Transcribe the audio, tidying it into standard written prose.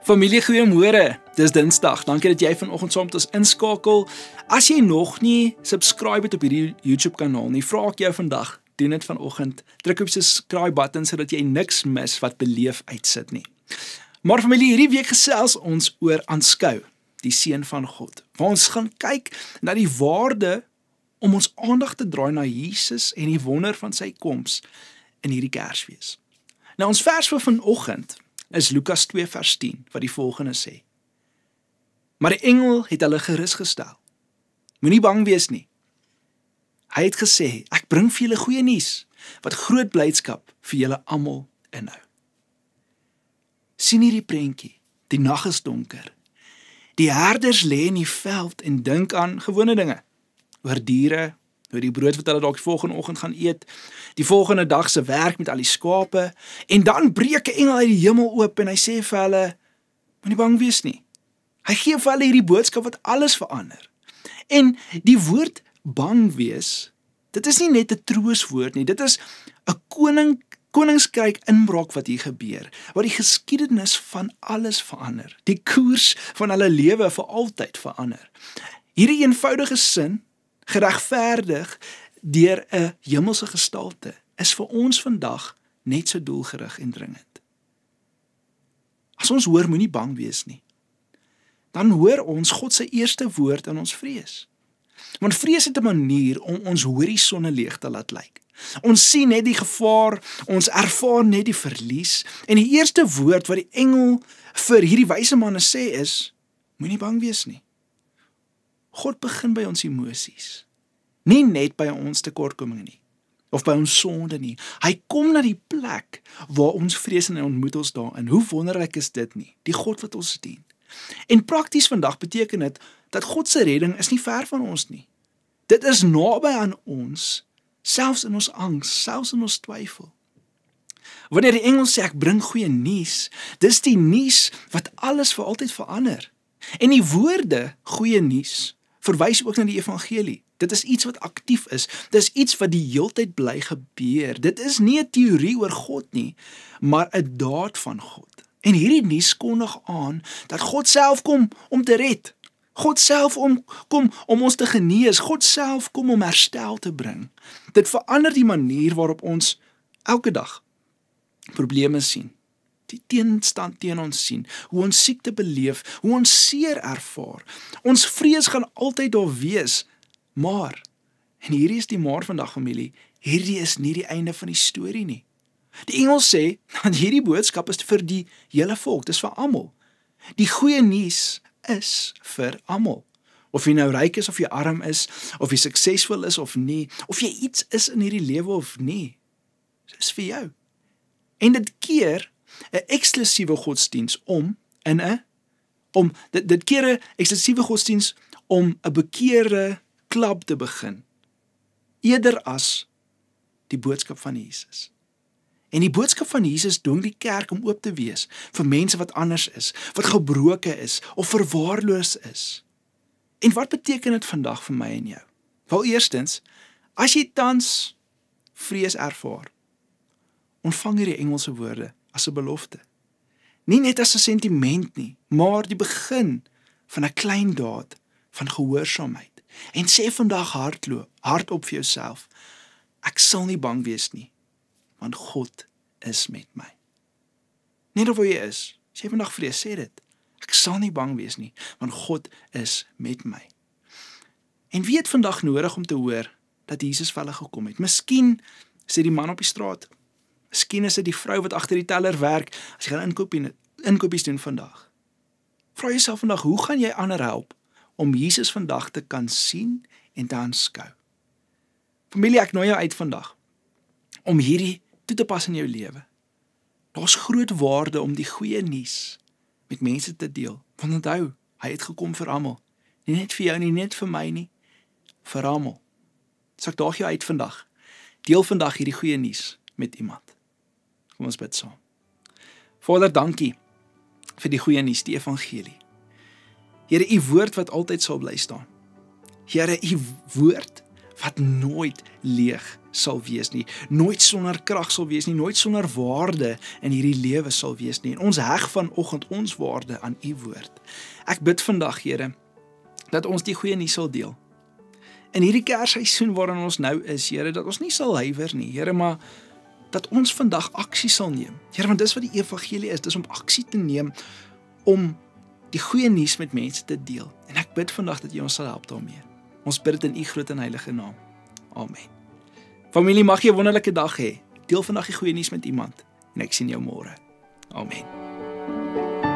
Familie, goeiemôre. Dis Dinsdag. Dankie dat jy vanoggend saam met ons inskakel. As jy nog nie subscribe het op hierdie YouTube kanaal nie, vra ek jou vandag, doen dit vanoggend. Druk op die subscribe button sodat jy niks mis wat Beleef uitsit nie. Maar familie, hierdie week gesels ons oor aanskou, die seun van God. Waar ons gaan kyk na die waarde om ons aandag te draai na Jesus en die wonder van sy koms in hierdie Kersfees. Nou ons vers vir vanoggend is Lukas 2 vers 10, wat die volgende sê. Maar die engel het hulle gerus gestel. Moenie bang wees nie. Hy het gesê, ek bring vir julle goeie nuus, wat groot blydskap vir julle almal inhou. Sien hierdie prentjie, die nag is donker. Die herders lê in die veld en dink aan gewone dinge, oor diere, oor die brood wat hulle dalk die volgende oggend gaan eet, die volgende dag se werk met al die skape, en dan breek 'n engel uit die hemel oop en hy sê vir hulle, moenie bang wees nie. Hy gee vir hulle hierdie boodskap wat alles verander. En die woord bang wees, dit is nie net 'n trooswoord nie, dit is 'n koningsryk inbraak wat hier gebeur, wat die geskiedenis van alles verander, die koers van hulle lewe vir altyd verander. Hierdie eenvoudige sin, geregverdig deur 'n hemelse gestalte, is vir ons vandag net so doelgerig en dringend. As ons hoor moenie bang wees nie, dan hoor ons God se eerste woord in ons vrees. Want vrees het 'n manier om ons horisonne leeg te laat lyk. Ons sien net die gevaar, ons ervaar net die verlies, en die eerste woord wat die engel vir hierdie wyse manne sê is, moenie bang wees nie. God begin by ons emosies, nie net by ons tekortkominge nie, of by ons sonde nie. Hy kom na die plek waar ons vrees en hy ontmoet ons daarin. Hoe wonderlik is dit nie, die God wat ons dien. En prakties vandag beteken dit, dat God se redding is nie ver van ons nie. Dit is naby aan ons, selfs in ons angs, selfs in ons twyfel. Wanneer die engel sê, ek bring goeie nuus, dis die nuus wat alles vir altyd verander. En die woorde, goeie nuus, verwys ook na die evangelie. Dit is iets wat aktief is, dit is iets wat die heeltyd bly gebeur. Dit is nie 'n teorie oor God nie, maar 'n daad van God. En hierdie nuus kondig aan, dat God self kom om te red. God self kom om ons te genees, God self kom om herstel te bring. Dit verander die manier waarop ons elke dag probleme sien, die teenstand teen ons sien, hoe ons siekte beleef, hoe ons seer ervaar. Ons vrees gaan altyd daar wees, maar, en hierdie is die maar vandag familie, hierdie is nie die einde van die storie nie. Die engel sê, dat hierdie boodskap is vir die hele volk, dis vir almal. Die goeie nuus is vir almal. Of jy nou ryk is of jy arm is, of jy suksesvol is of nie, of jy iets is in hierdie lewe of nie, dis vir jou. En dit keer 'n eksklusiewe godsdiens dit keer 'n eksklusiewe godsdiens om 'n bekeerde klub te begin, eerder as die boodskap van Jesus. En die boodskap van Jesus dwing die kerk om oop te wees vir mense wat anders is, wat gebroken is, of verwaarloos is. En wat beteken dit vandag vir my en jou? Wel eerstens, as jy tans vrees ervaar, ontvang hierdie Engelse woorde as 'n belofte. Nie net as 'n sentiment nie, maar die begin van 'n klein daad van gehoorsaamheid. En sê vandag hardop vir jouself, ek sal nie bang wees nie, want God is met my. Net of waar jy is, as jy vandag vrees, sê dit, ek sal nie bang wees nie, want God is met my. En wie het vandag nodig om te hoor, dat Jesus vir hulle gekom het? Miskien is dit die man op die straat, miskien is dit die vrou wat agter die teller werk, as jy gaan inkopies doen vandag. Vra jouself vandag, hoe gaan jy ander help, om Jesus vandag te kan sien en te aanskou? Familie, ek nooi jou uit vandag, om hierdie toe te pas in jou lewe. Daar's groot waarde om die goeie nuus met mense te deel. Want onthou, hy het gekom vir almal. Nie net vir jou nie, net vir my nie, vir almal. So ek daag jou uit vandag. Deel vandag hierdie goeie nuus met iemand. Kom ons bid saam. Vader, dankie vir die goeie nuus, die evangelie. Here, u woord wat altyd sal bly staan. Here, u woord wat nooit leeg sal wees nie, nooit sonder krag sal wees nie, nooit sonder waarde in hierdie lewe sal wees nie. En ons heg vanoggend ons waarde aan U woord. Ek bid vandag, Here, dat ons die goeie nuus sal deel. In hierdie Kersseisoen waarin ons nou is, Here, dat ons nie sal huiwer nie, Here, maar dat ons vandag aksie sal neem. Here, want dis wat die evangelie is, dis om aksie te neem, om die goeie nuus met mense te deel. En ek bid vandag dat U ons sal help daarmee. Ons bid dit in U groot en heilige naam. Amen. Familie, mag jy 'n wonderlike dag hê. Deel vandag die goeie nuus met iemand. En ek sien jou môre. Amen.